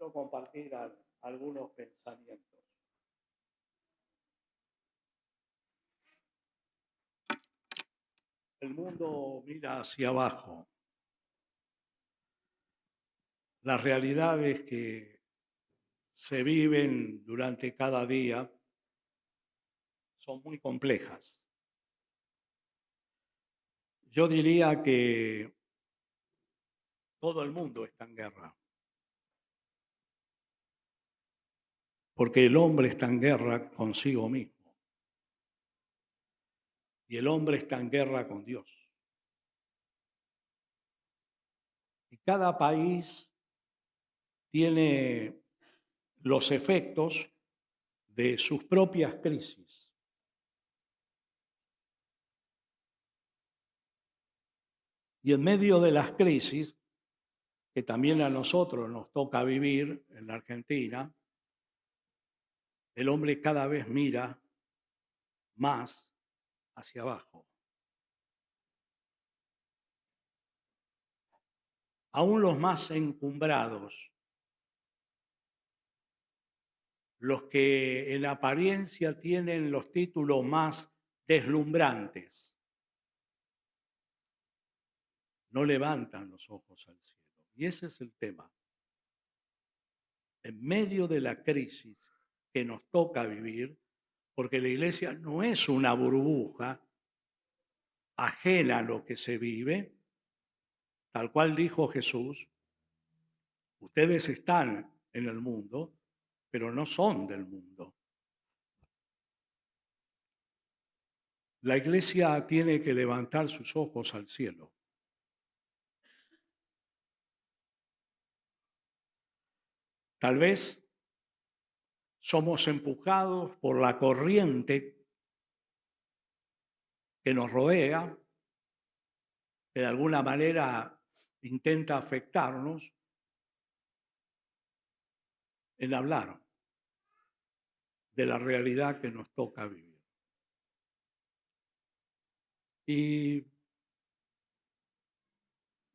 Quiero compartir algunos pensamientos. El mundo mira hacia abajo. Las realidades que se viven durante cada día son muy complejas. Yo diría que todo el mundo está en guerra, porque el hombre está en guerra consigo mismo y el hombre está en guerra con Dios. Y cada país tiene los efectos de sus propias crisis. Y en medio de las crisis, que también a nosotros nos toca vivir en la Argentina, el hombre cada vez mira más hacia abajo. Aún los más encumbrados, los que en apariencia tienen los títulos más deslumbrantes, no levantan los ojos al cielo. Y ese es el tema. En medio de la crisis que nos toca vivir, porque la iglesia no es una burbuja ajena a lo que se vive, tal cual dijo Jesús, ustedes están en el mundo, pero no son del mundo. La iglesia tiene que levantar sus ojos al cielo. Tal vez somos empujados por la corriente que nos rodea, que de alguna manera intenta afectarnos, en hablar de la realidad que nos toca vivir. Y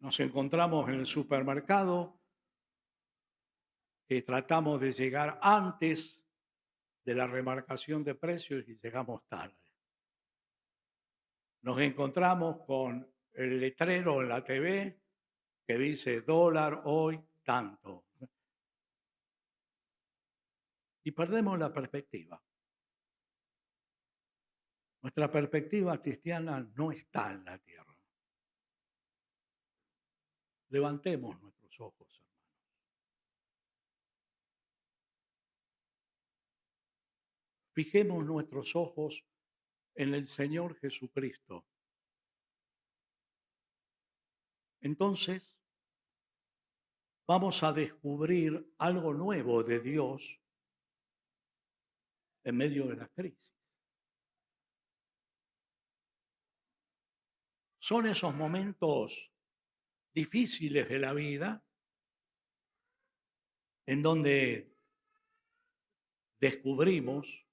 nos encontramos en el supermercado, que tratamos de llegar antes de la remarcación de precios y llegamos tarde. Nos encontramos con el letrero en la TV que dice dólar hoy tanto. Y perdemos la perspectiva. Nuestra perspectiva cristiana no está en la tierra. Levantemos nuestros ojos, hermanos. Fijemos nuestros ojos en el Señor Jesucristo. Entonces, vamos a descubrir algo nuevo de Dios en medio de la crisis. Son esos momentos difíciles de la vida en donde descubrimos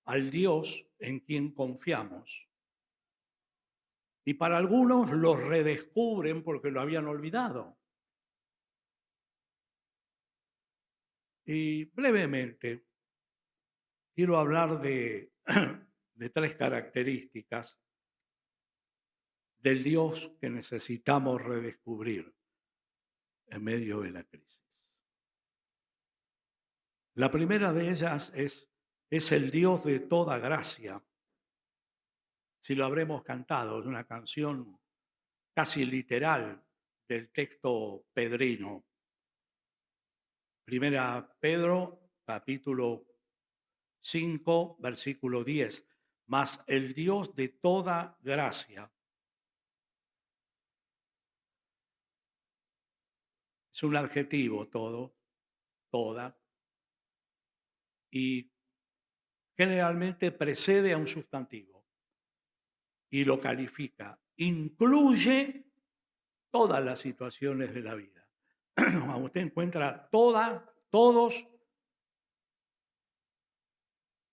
al Dios en quien confiamos. Y para algunos los redescubren porque lo habían olvidado. Y brevemente quiero hablar de 3 características del Dios que necesitamos redescubrir en medio de la crisis. La primera de ellas es el Dios de toda gracia. Si lo habremos cantado, es una canción casi literal del texto pedrino. Primera Pedro, capítulo 5, versículo 10. Mas el Dios de toda gracia. Es un adjetivo todo, toda. Y generalmente precede a un sustantivo y lo califica. Incluye todas las situaciones de la vida. Cuando usted encuentra todos,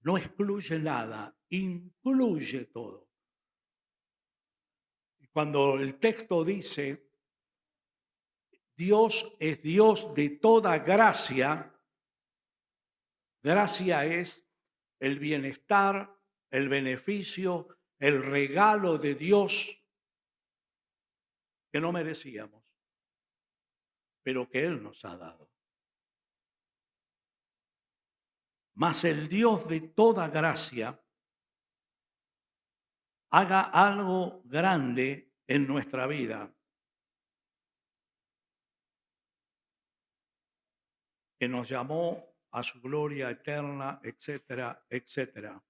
no excluye nada, incluye todo. Y cuando el texto dice, Dios es Dios de toda gracia. Gracia es el bienestar, el beneficio, el regalo de Dios que no merecíamos, pero que Él nos ha dado. Mas el Dios de toda gracia haga algo grande en nuestra vida, que nos llamó a su gloria eterna, etcétera, etcétera.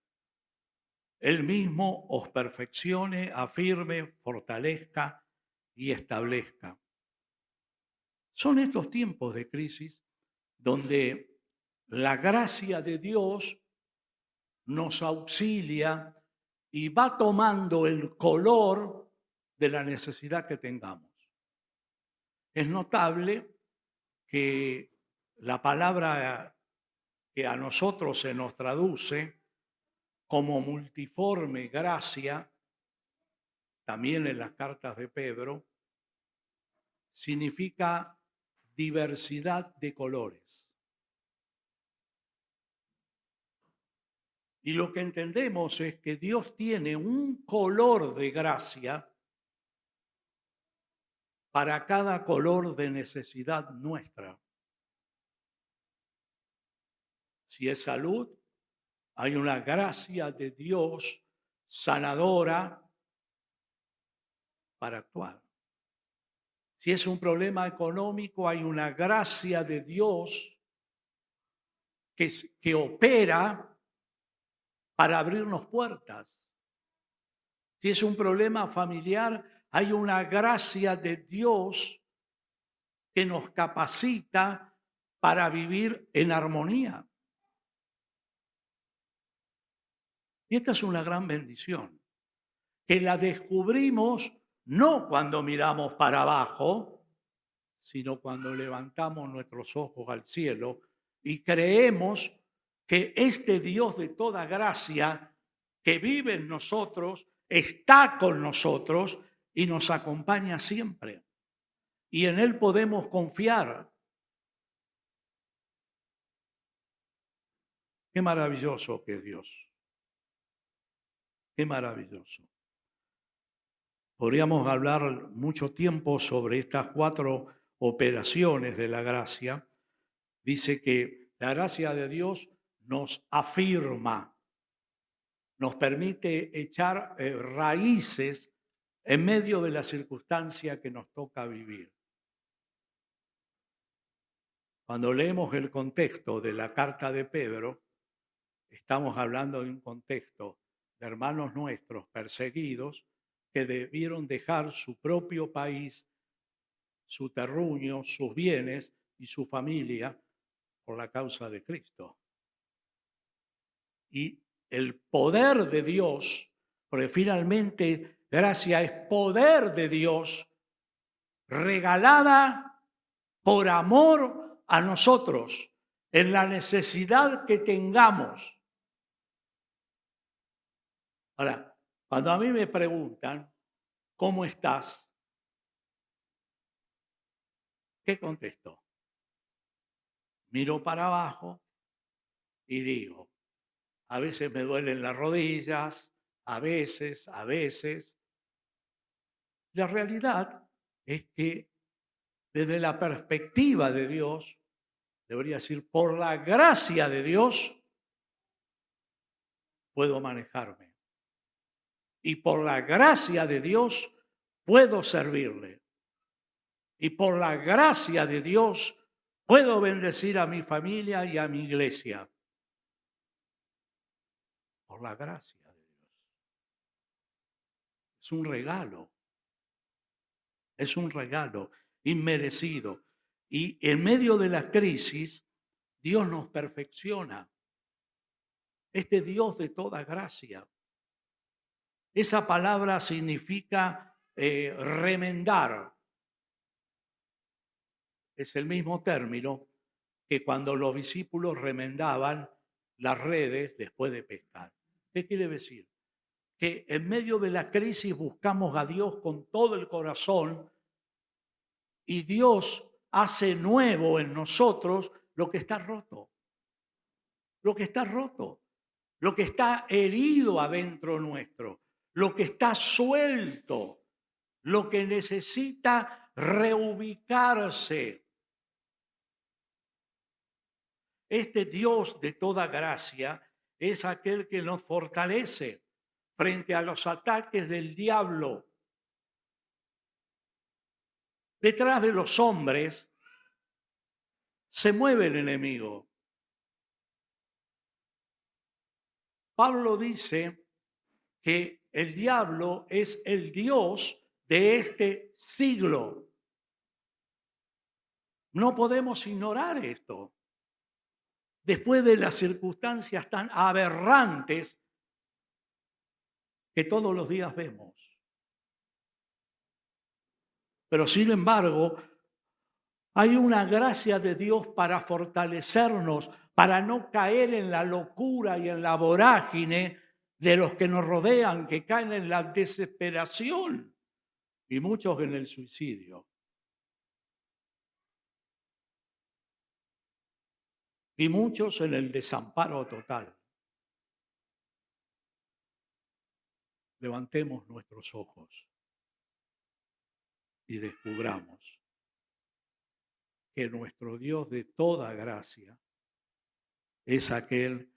Él mismo os perfeccione, afirme, fortalezca y establezca. Son estos tiempos de crisis donde la gracia de Dios nos auxilia y va tomando el color de la necesidad que tengamos. Es notable que la palabra que a nosotros se nos traduce como multiforme gracia, también en las cartas de Pedro, significa diversidad de colores. Y lo que entendemos es que Dios tiene un color de gracia para cada color de necesidad nuestra. Si es salud, hay una gracia de Dios sanadora para actuar. Si es un problema económico, hay una gracia de Dios que opera para abrirnos puertas. Si es un problema familiar, hay una gracia de Dios que nos capacita para vivir en armonía. Y esta es una gran bendición, que la descubrimos no cuando miramos para abajo, sino cuando levantamos nuestros ojos al cielo y creemos que este Dios de toda gracia que vive en nosotros, está con nosotros y nos acompaña siempre. Y en Él podemos confiar. Qué maravilloso que es Dios. Qué maravilloso. Podríamos hablar mucho tiempo sobre estas 4 operaciones de la gracia. Dice que la gracia de Dios nos afirma, nos permite echar raíces en medio de la circunstancia que nos toca vivir. Cuando leemos el contexto de la carta de Pedro, estamos hablando de un contexto de hermanos nuestros perseguidos que debieron dejar su propio país, su terruño, sus bienes y su familia por la causa de Cristo. Y el poder de Dios, porque finalmente gracia es poder de Dios regalada por amor a nosotros en la necesidad que tengamos. Ahora, cuando a mí me preguntan, ¿cómo estás? ¿Qué contesto? Miro para abajo y digo, a veces me duelen las rodillas, a veces. La realidad es que desde la perspectiva de Dios, debería decir, por la gracia de Dios, puedo manejarme. Y por la gracia de Dios, puedo servirle. Y por la gracia de Dios, puedo bendecir a mi familia y a mi iglesia. Por la gracia de Dios. Es un regalo. Es un regalo inmerecido. Y en medio de la crisis, Dios nos perfecciona. Este Dios de toda gracia. Esa palabra significa remendar. Es el mismo término que cuando los discípulos remendaban las redes después de pescar. ¿Qué quiere decir? Que en medio de la crisis buscamos a Dios con todo el corazón y Dios hace nuevo en nosotros lo que está roto. Lo que está roto. Lo que está herido adentro nuestro. Lo que está suelto. Lo que necesita reubicarse. Este Dios de toda gracia es aquel que nos fortalece frente a los ataques del diablo. Detrás de los hombres se mueve el enemigo. Pablo dice que el diablo es el Dios de este siglo. No podemos ignorar esto. Después de las circunstancias tan aberrantes que todos los días vemos. Pero sin embargo, hay una gracia de Dios para fortalecernos, para no caer en la locura y en la vorágine de los que nos rodean, que caen en la desesperación y muchos en el suicidio. Y muchos en el desamparo total. Levantemos nuestros ojos y descubramos que nuestro Dios de toda gracia es aquel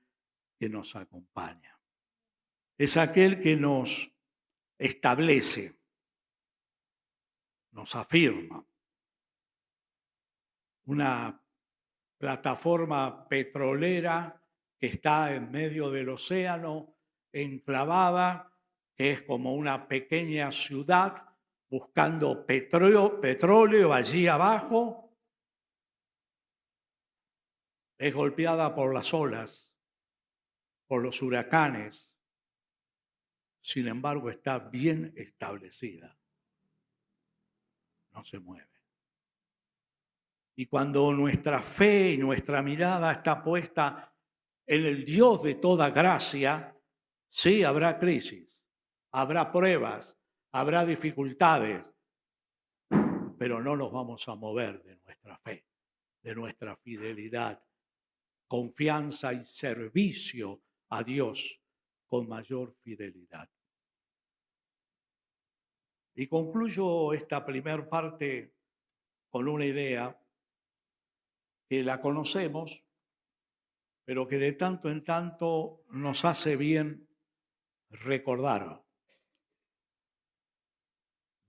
que nos acompaña. Es aquel que nos establece, nos afirma. Una plataforma petrolera que está en medio del océano, enclavada, que es como una pequeña ciudad buscando petróleo allí abajo, es golpeada por las olas, por los huracanes. Sin embargo, está bien establecida. No se mueve. Y cuando nuestra fe y nuestra mirada está puesta en el Dios de toda gracia, sí habrá crisis, habrá pruebas, habrá dificultades, pero no nos vamos a mover de nuestra fe, de nuestra fidelidad, confianza y servicio a Dios con mayor fidelidad. Y concluyo esta primera parte con una idea que la conocemos, pero que de tanto en tanto nos hace bien recordar.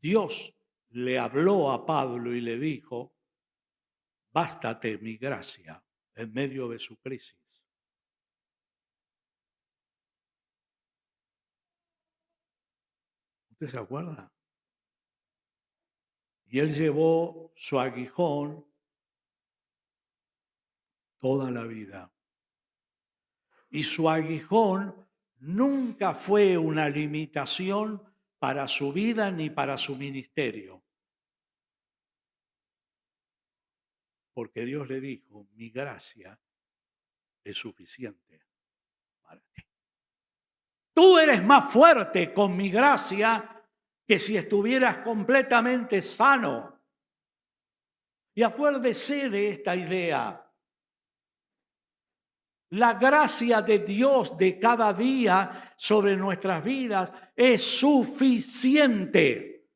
Dios le habló a Pablo y le dijo: bástate mi gracia en medio de su crisis. ¿Usted se acuerda? Y él llevó su aguijón toda la vida. Y su aguijón nunca fue una limitación para su vida ni para su ministerio. Porque Dios le dijo: mi gracia es suficiente para ti. Tú eres más fuerte con mi gracia que si estuvieras completamente sano. Y acuérdese de esta idea. La gracia de Dios de cada día sobre nuestras vidas es suficiente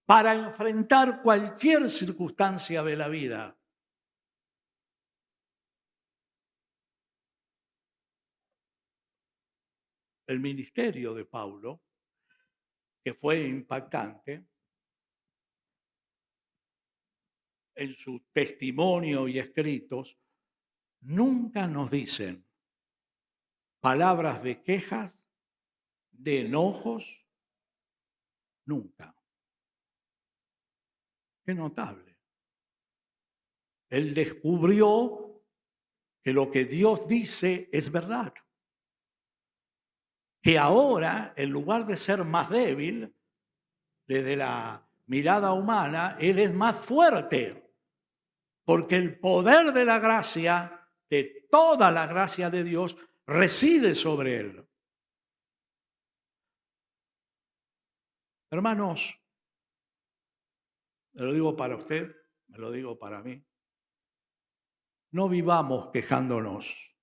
para enfrentar cualquier circunstancia de la vida. El ministerio de Pablo, que fue impactante, en su testimonio y escritos, nunca nos dicen palabras de quejas, de enojos, nunca. Qué notable. Él descubrió que lo que Dios dice es verdad. Que ahora, en lugar de ser más débil, desde la mirada humana, Él es más fuerte. Porque el poder de la gracia, de toda la gracia de Dios, reside sobre Él. Hermanos, lo digo para usted, me lo digo para mí, no vivamos quejándonos.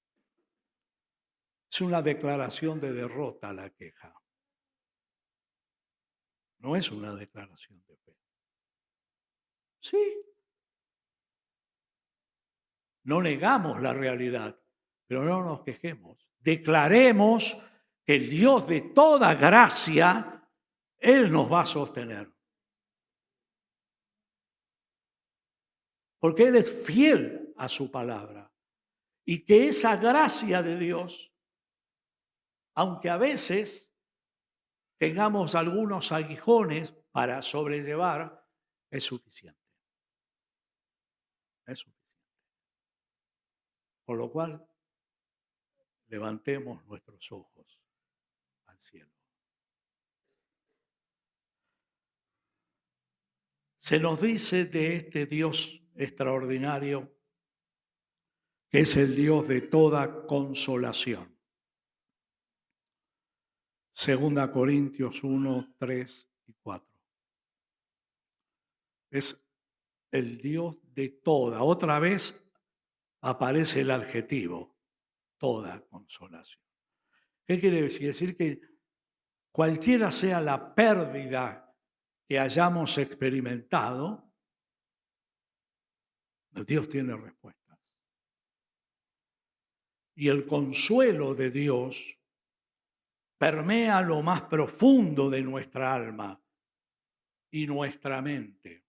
Es una declaración de derrota la queja. No es una declaración de fe. Sí, no negamos la realidad, pero no nos quejemos. Declaremos que el Dios de toda gracia, Él nos va a sostener. Porque Él es fiel a su palabra. Y que esa gracia de Dios, aunque a veces tengamos algunos aguijones para sobrellevar, es suficiente. Es suficiente. Por lo cual, levantemos nuestros ojos al cielo. Se nos dice de este Dios extraordinario que es el Dios de toda consolación. 2 Corintios 1, 3 y 4. Es el Dios de toda. Otra vez aparece el adjetivo, toda consolación. ¿Qué quiere decir? Decir que cualquiera sea la pérdida que hayamos experimentado, Dios tiene respuestas. Y el consuelo de Dios permea lo más profundo de nuestra alma y nuestra mente.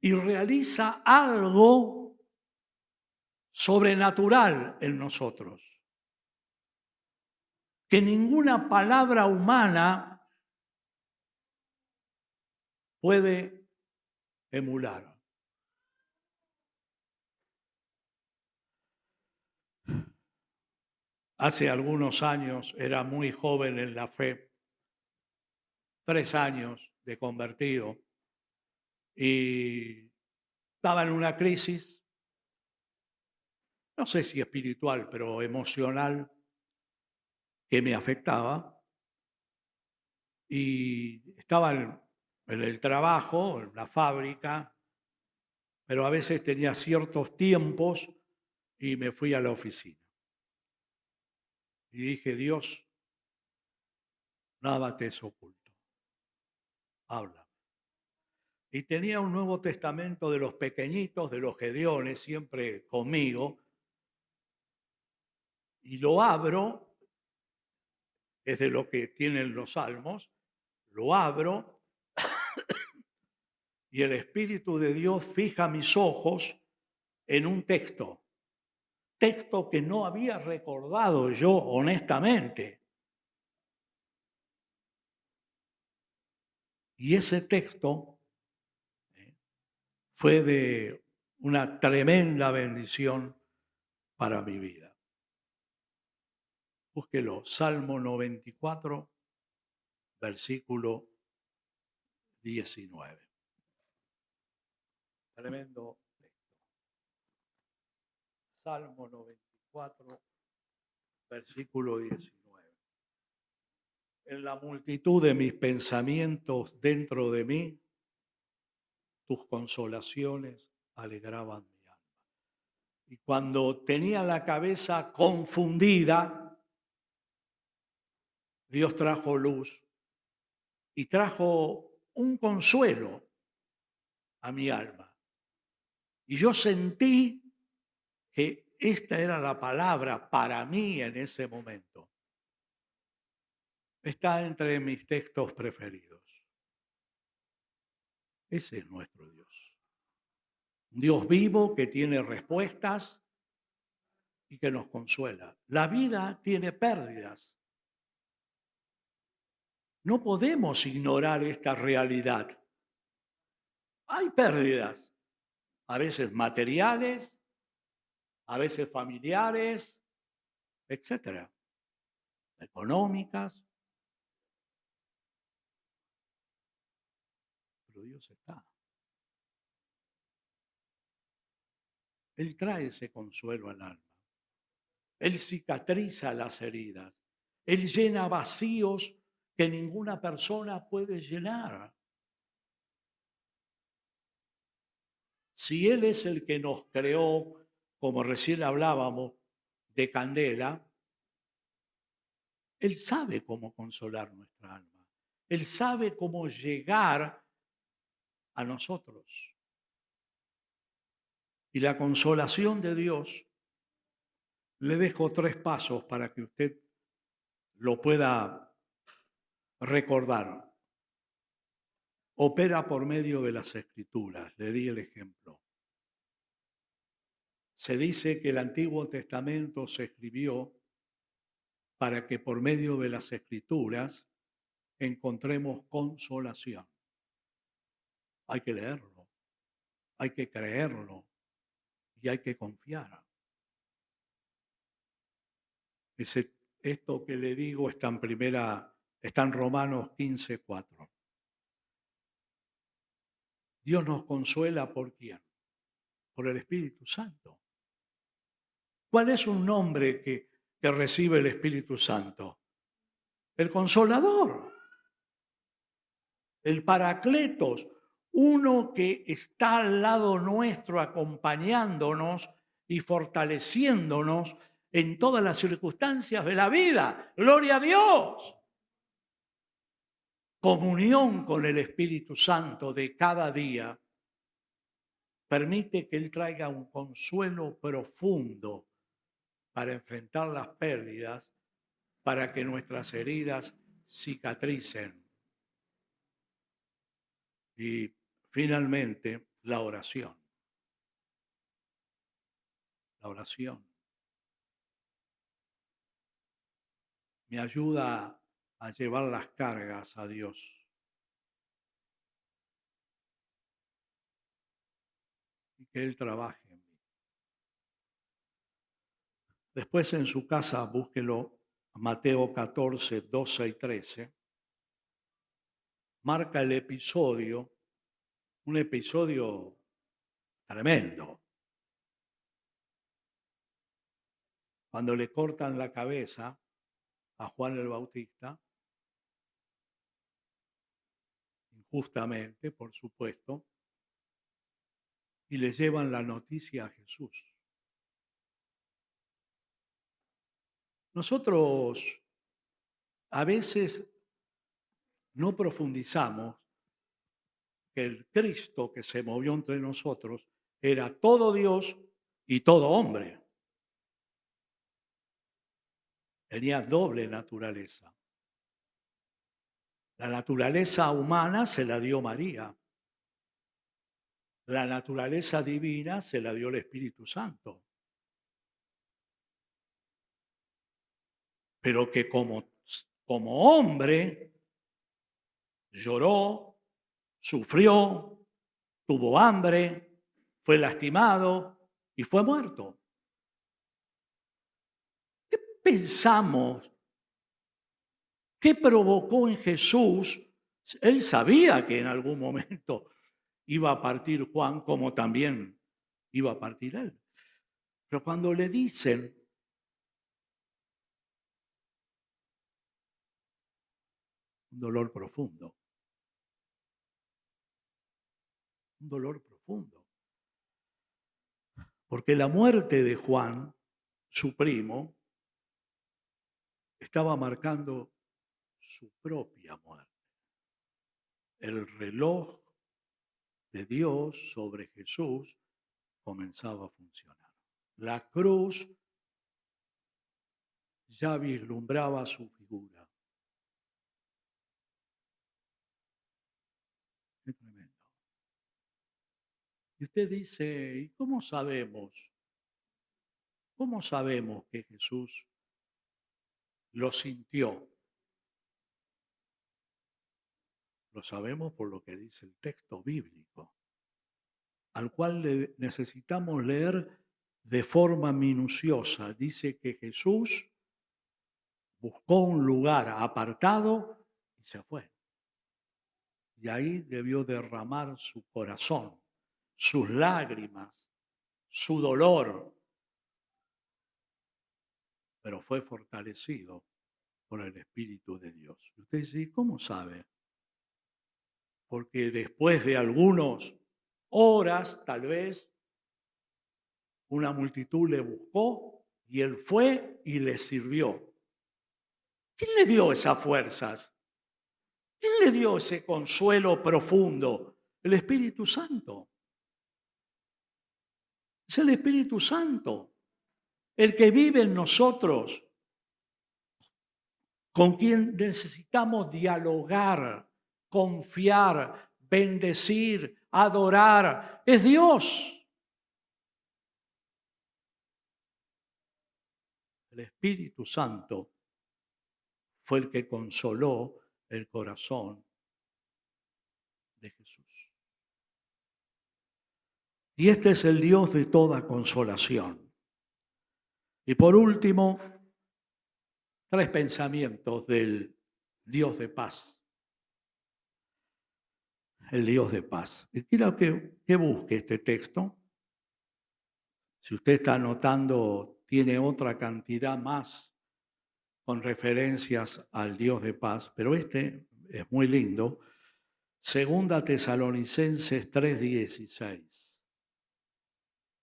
Y realiza algo sobrenatural en nosotros, que ninguna palabra humana puede emular. Hace algunos años, era muy joven en la fe, 3 años de convertido, y estaba en una crisis, no sé si espiritual, pero emocional, que me afectaba, y estaba en el trabajo, en la fábrica, pero a veces tenía ciertos tiempos y me fui a la oficina. Y dije, Dios, nada te es oculto. Habla. Y tenía un Nuevo Testamento de los pequeñitos, de los Gedeones, siempre conmigo. Y lo abro, es de lo que tienen los salmos, lo abro y el Espíritu de Dios fija mis ojos en un texto que no había recordado yo honestamente. Y ese texto fue de una tremenda bendición para mi vida. Búsquelo, Salmo 94, versículo 19. Tremendo texto. Salmo 94, versículo 19. En la multitud de mis pensamientos dentro de mí, tus consolaciones alegraban mi alma. Y cuando tenía la cabeza confundida, Dios trajo luz y trajo un consuelo a mi alma. Y yo sentí que esta era la palabra para mí en ese momento. Está entre mis textos preferidos. Ese es nuestro Dios. Un Dios vivo que tiene respuestas y que nos consuela. La vida tiene pérdidas. No podemos ignorar esta realidad. Hay pérdidas, a veces materiales, a veces familiares, etcétera, económicas. Pero Dios está. Él trae ese consuelo al alma. Él cicatriza las heridas. Él llena vacíos que ninguna persona puede llenar. Si Él es el que nos creó, como recién hablábamos, de candela, Él sabe cómo consolar nuestra alma. Él sabe cómo llegar a nosotros. Y la consolación de Dios, le dejo 3 pasos para que usted lo pueda recordar. Opera por medio de las Escrituras. Le di el ejemplo. Se dice que el Antiguo Testamento se escribió para que por medio de las Escrituras encontremos consolación. Hay que leerlo, hay que creerlo y hay que confiar. Esto que le digo está en Romanos 15:4. Dios nos consuela ¿por quién? Por el Espíritu Santo. ¿Cuál es un nombre que recibe el Espíritu Santo? El Consolador, el Paracletos, uno que está al lado nuestro acompañándonos y fortaleciéndonos en todas las circunstancias de la vida. ¡Gloria a Dios! Comunión con el Espíritu Santo de cada día permite que Él traiga un consuelo profundo para enfrentar las pérdidas, para que nuestras heridas cicatricen. Y finalmente, la oración. La oración me ayuda a llevar las cargas a Dios. Y que Él trabaje en mí. Después en su casa búsquelo, Mateo 14, 12 y 13. Marca el episodio, un episodio tremendo. Cuando le cortan la cabeza a Juan el Bautista, injustamente, por supuesto, y le llevan la noticia a Jesús. Nosotros a veces no profundizamos que el Cristo que se movió entre nosotros era todo Dios y todo hombre. Tenía doble naturaleza. La naturaleza humana se la dio María. La naturaleza divina se la dio el Espíritu Santo. Pero que como hombre lloró, sufrió, tuvo hambre, fue lastimado y fue muerto. ¿Qué pensamos? ¿Qué provocó en Jesús? Él sabía que en algún momento iba a partir Juan, como también iba a partir él. Pero cuando le dicen, un dolor profundo, un dolor profundo. Porque la muerte de Juan, su primo, estaba marcando su propia muerte. El reloj de Dios sobre Jesús comenzaba a funcionar. La cruz ya vislumbraba su figura. Qué tremendo. Y usted dice, ¿y cómo sabemos? ¿Cómo sabemos que Jesús lo sintió? Lo sabemos por lo que dice el texto bíblico, al cual necesitamos leer de forma minuciosa. Dice que Jesús buscó un lugar apartado y se fue. Y ahí debió derramar su corazón, sus lágrimas, su dolor. Pero fue fortalecido por el Espíritu de Dios. Usted dice, ¿cómo sabe? Porque después de algunas horas, tal vez, una multitud le buscó y él fue y le sirvió. ¿Quién le dio esas fuerzas? ¿Quién le dio ese consuelo profundo? El Espíritu Santo. Es el Espíritu Santo, el que vive en nosotros, con quien necesitamos dialogar, confiar, bendecir, adorar. Es Dios. El Espíritu Santo fue el que consoló el corazón de Jesús. Y este es el Dios de toda consolación. Y por último, 3 pensamientos del Dios de paz. El Dios de paz. Y quiero que busque este texto. Si usted está anotando, tiene otra cantidad más con referencias al Dios de paz, pero este es muy lindo. Segunda Tesalonicenses 3:16.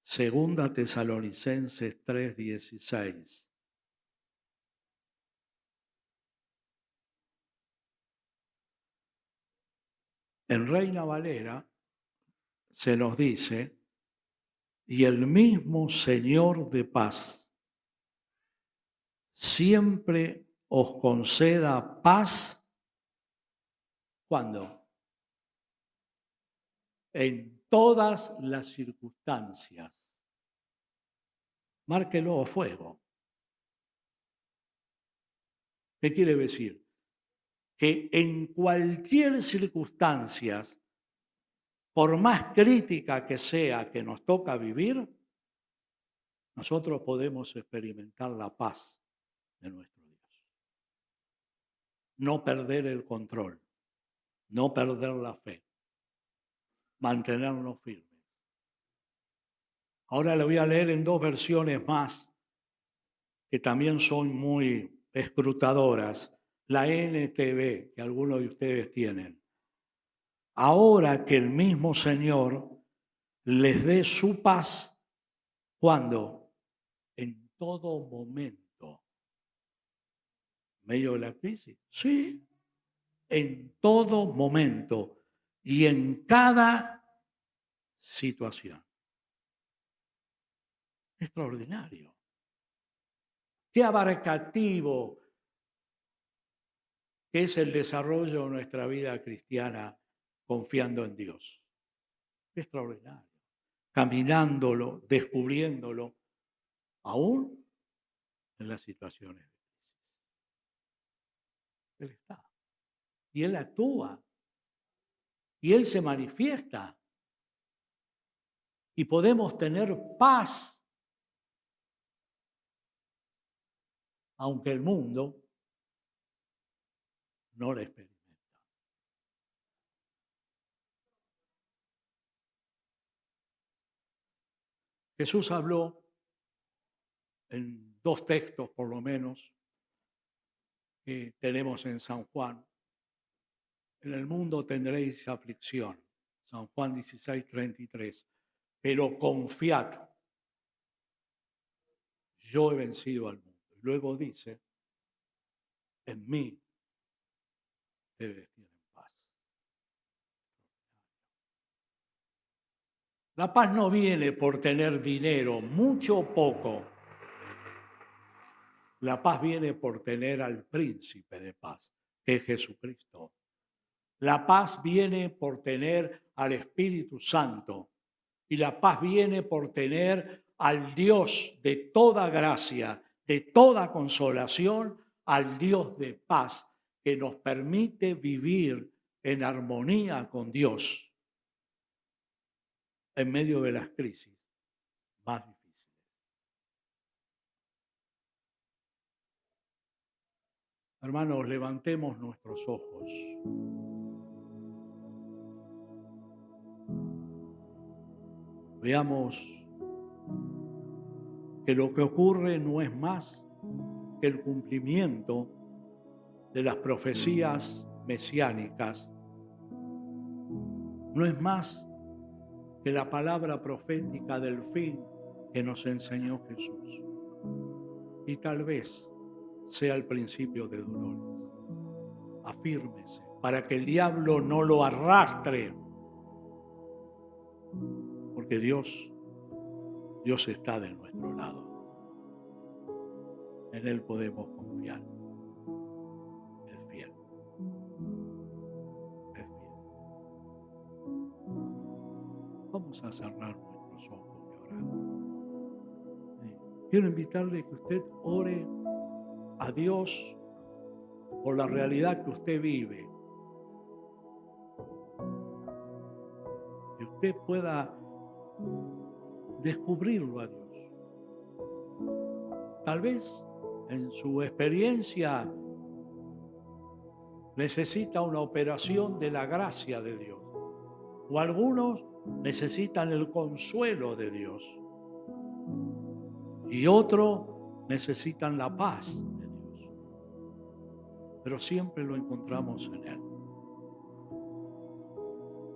Segunda Tesalonicenses 3:16. En Reina Valera se nos dice, y el mismo Señor de paz siempre os conceda paz. ¿Cuándo? En todas las circunstancias. Márquelo a fuego. ¿Qué quiere decir? Que en cualquier circunstancia, por más crítica que sea que nos toca vivir, nosotros podemos experimentar la paz de nuestro Dios. No perder el control, no perder la fe, mantenernos firmes. Ahora le voy a leer en 2 versiones más que también son muy escrutadoras. La NTV, que algunos de ustedes tienen. Ahora que el mismo Señor les dé su paz, ¿cuándo? En todo momento. ¿En medio de la crisis? Sí, en todo momento y en cada situación. Extraordinario. Qué abarcativo que es el desarrollo de nuestra vida cristiana confiando en Dios. Qué extraordinario. Caminándolo, descubriéndolo, aún en las situaciones de crisis. Él está. Y Él actúa. Y Él se manifiesta. Y podemos tener paz, aunque el mundo no la experimenta. Jesús habló en 2 textos, por lo menos, que tenemos en San Juan. En el mundo tendréis aflicción. San Juan 16:33. Pero confiad, yo he vencido al mundo. Y luego dice, en mí debes tener paz. La paz no viene por tener dinero, mucho o poco. La paz viene por tener al príncipe de paz, que es Jesucristo. La paz viene por tener al Espíritu Santo. Y la paz viene por tener al Dios de toda gracia, de toda consolación, al Dios de paz, que nos permite vivir en armonía con Dios en medio de las crisis más difíciles. Hermanos, levantemos nuestros ojos. Veamos que lo que ocurre no es más que el cumplimiento de las profecías mesiánicas no es más que la palabra profética del fin que nos enseñó Jesús. Y tal vez sea el principio de dolores. Afírmese para que el diablo no lo arrastre. Porque Dios está de nuestro lado. En Él podemos confiar. Es fiel. Es fiel. Vamos a cerrar nuestros ojos y orar. Quiero invitarle que usted ore a Dios por la realidad que usted vive. Que usted pueda descubrirlo a Dios. Tal vez en su experiencia necesita una operación de la gracia de Dios. O algunos necesitan el consuelo de Dios. Y otros necesitan la paz de Dios. Pero siempre lo encontramos en Él.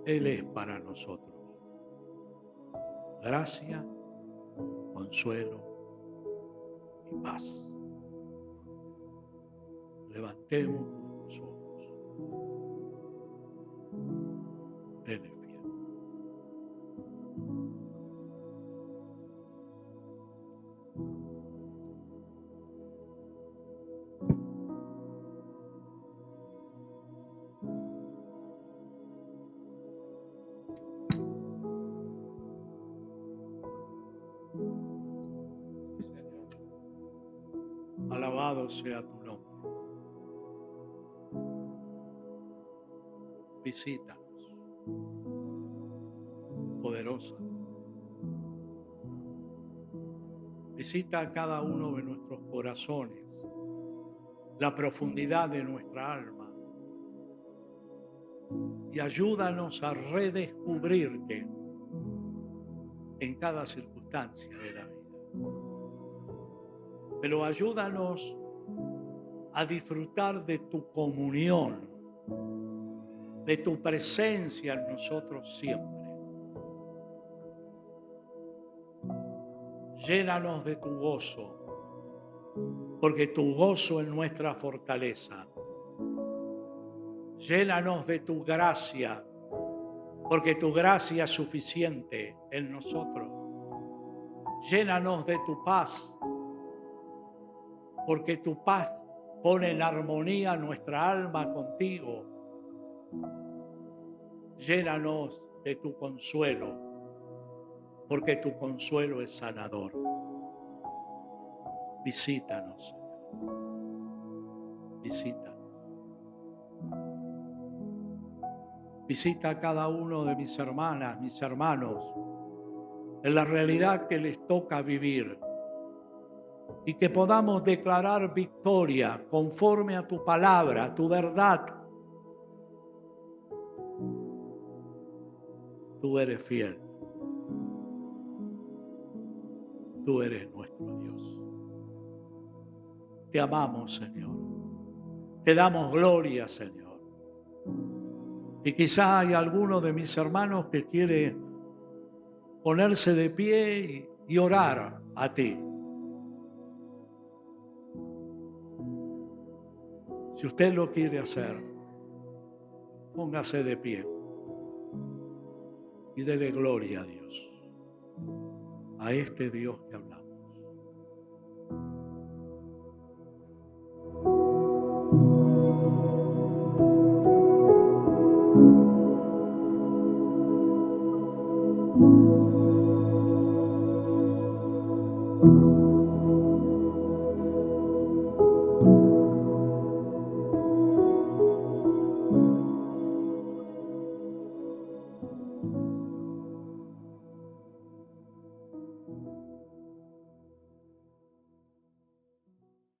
Él es para nosotros gracia, consuelo y paz. Levantemos nuestros ojos. Él es fiel. Alabado sea tu nombre. Visítanos, poderosa. Visita a cada uno de nuestros corazones, la profundidad de nuestra alma, y ayúdanos a redescubrirte en cada circunstancia de la vida. Pero ayúdanos a disfrutar de tu comunión, de tu presencia en nosotros siempre. Llénanos de tu gozo, porque tu gozo es nuestra fortaleza. Llénanos de tu gracia, porque tu gracia es suficiente en nosotros. Llénanos de tu paz, porque tu paz pone en armonía nuestra alma contigo. Llénanos de tu consuelo, porque tu consuelo es sanador. Visítanos, Señor. Visítanos. Visita a cada uno de mis hermanas, mis hermanos, en la realidad que les toca vivir, y que podamos declarar victoria conforme a tu palabra, a tu verdad. Tú eres fiel. Tú eres nuestro Dios. Te amamos, Señor. Te damos gloria, Señor. Y quizá hay alguno de mis hermanos que quiere ponerse de pie y orar a ti. Si usted lo quiere hacer, póngase de pie y dele gloria a Dios, a este Dios que hablamos.